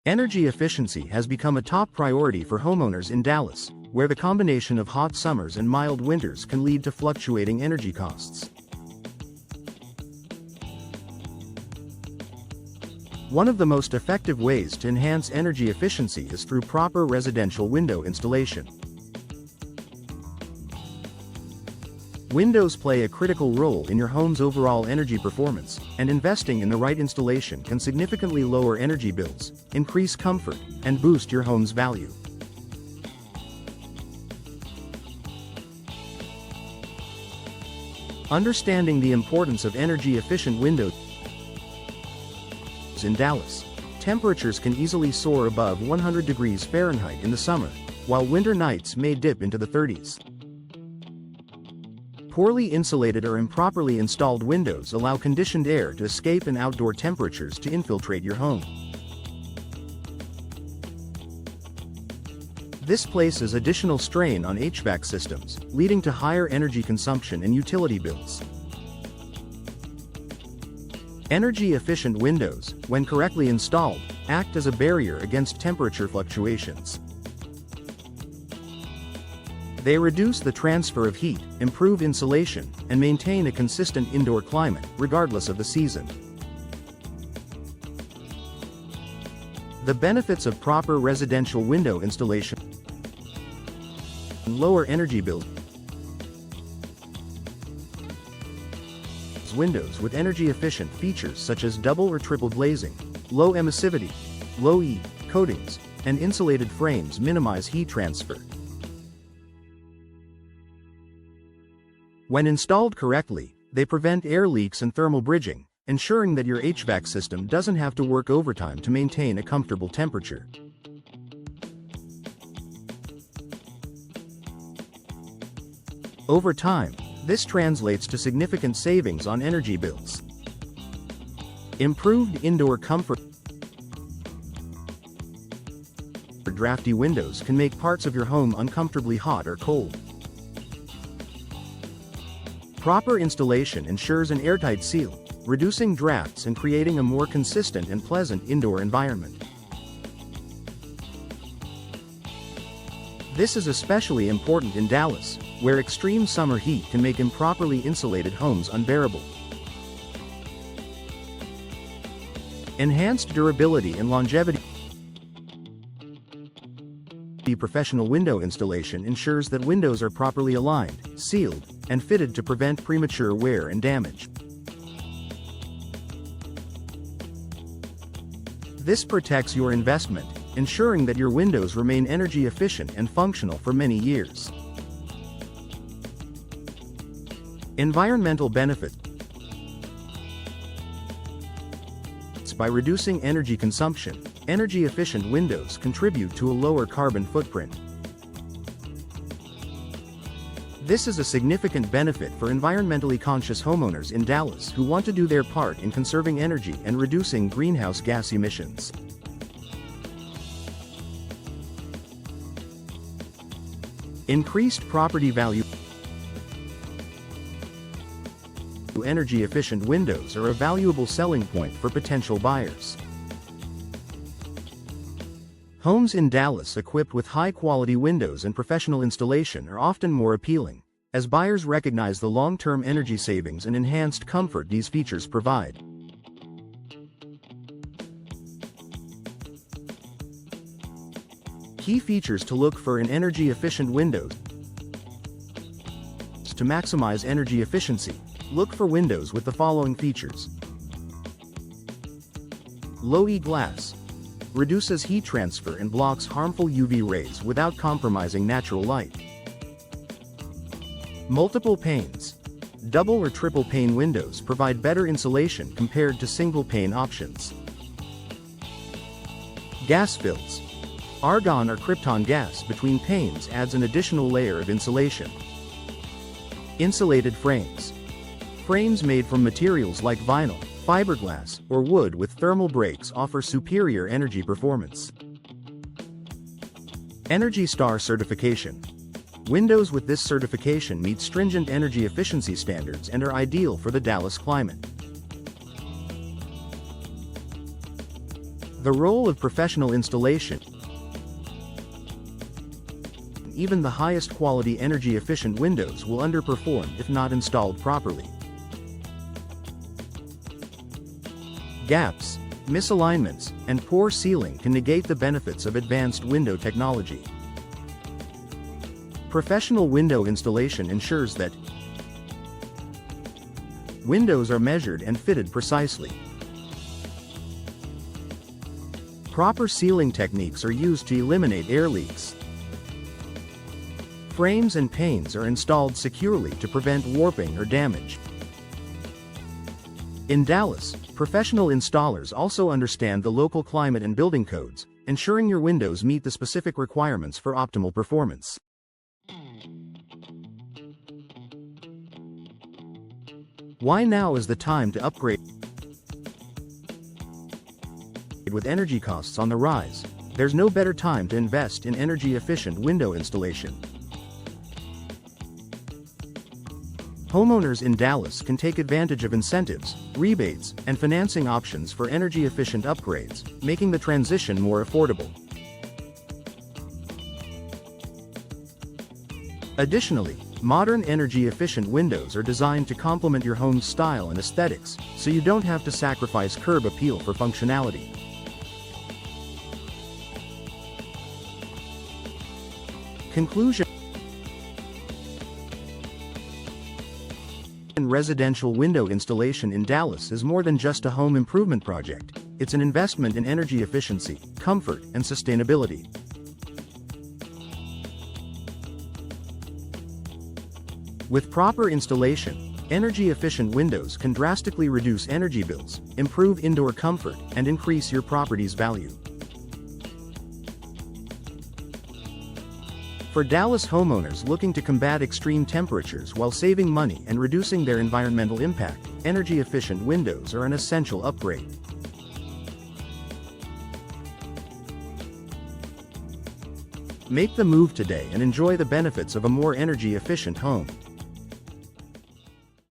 Energy efficiency has become a top priority for homeowners in Dallas, where the combination of hot summers and mild winters can lead to fluctuating energy costs. One of the most effective ways to enhance energy efficiency is through proper residential window installation. Windows play a critical role in your home's overall energy performance, and investing in the right installation can significantly lower energy bills, increase comfort, and boost your home's value. Understanding the importance of energy-efficient windows in Dallas. Temperatures can easily soar above 100 degrees Fahrenheit in the summer, while winter nights may dip into the 30s. Poorly insulated or improperly installed windows allow conditioned air to escape and outdoor temperatures to infiltrate your home. This places additional strain on HVAC systems, leading to higher energy consumption and utility bills. Energy-efficient windows, when correctly installed, act as a barrier against temperature fluctuations. They reduce the transfer of heat, improve insulation, and maintain a consistent indoor climate, regardless of the season. The benefits of proper residential window installation: lower energy bills. Windows with energy-efficient features such as double or triple glazing, low emissivity, low E coatings, and insulated frames minimize heat transfer. When installed correctly, they prevent air leaks and thermal bridging, ensuring that your HVAC system doesn't have to work overtime to maintain a comfortable temperature. Over time, this translates to significant savings on energy bills. Improved indoor comfort. Drafty windows can make parts of your home uncomfortably hot or cold. Proper installation ensures an airtight seal, reducing drafts and creating a more consistent and pleasant indoor environment. This is especially important in Dallas, where extreme summer heat can make improperly insulated homes unbearable. Enhanced durability and longevity. Professional window installation ensures that windows are properly aligned, sealed, and fitted to prevent premature wear and damage. This protects your investment, ensuring that your windows remain energy efficient and functional for many years. Environmental benefits. By reducing energy consumption, energy-efficient windows contribute to a lower carbon footprint. This is a significant benefit for environmentally conscious homeowners in Dallas who want to do their part in conserving energy and reducing greenhouse gas emissions. Increased property value. Energy-efficient windows are a valuable selling point for potential buyers. Homes in Dallas equipped with high-quality windows and professional installation are often more appealing, as buyers recognize the long-term energy savings and enhanced comfort these features provide. Key features to look for in energy-efficient windows. To maximize energy efficiency, look for windows with the following features. Low E glass. Reduces heat transfer and blocks harmful UV rays without compromising natural light. Multiple panes. Double or triple pane windows provide better insulation compared to single pane options. Gas fills. Argon or krypton gas between panes adds an additional layer of insulation. Insulated frames. Frames made from materials like vinyl, fiberglass, or wood with thermal breaks offer superior energy performance. Energy Star certification. Windows with this certification meet stringent energy efficiency standards and are ideal for the Dallas climate. The role of professional installation. Even the highest quality energy-efficient windows will underperform if not installed properly. Gaps, misalignments, and poor sealing can negate the benefits of advanced window technology. Professional window installation ensures that windows are measured and fitted precisely. Proper sealing techniques are used to eliminate air leaks. Frames and panes are installed securely to prevent warping or damage. In Dallas, professional installers also understand the local climate and building codes, ensuring your windows meet the specific requirements for optimal performance. Why now is the time to upgrade? With energy costs on the rise, there's no better time to invest in energy-efficient window installation. Homeowners in Dallas can take advantage of incentives, rebates, and financing options for energy-efficient upgrades, making the transition more affordable. Additionally, modern energy-efficient windows are designed to complement your home's style and aesthetics, so you don't have to sacrifice curb appeal for functionality. Conclusion. Residential window installation in Dallas is more than just a home improvement project. It's an investment in energy efficiency, comfort, and sustainability. With proper installation, energy-efficient windows can drastically reduce energy bills, improve indoor comfort, and increase your property's value. For Dallas homeowners looking to combat extreme temperatures while saving money and reducing their environmental impact, energy-efficient windows are an essential upgrade. Make the move today and enjoy the benefits of a more energy-efficient home.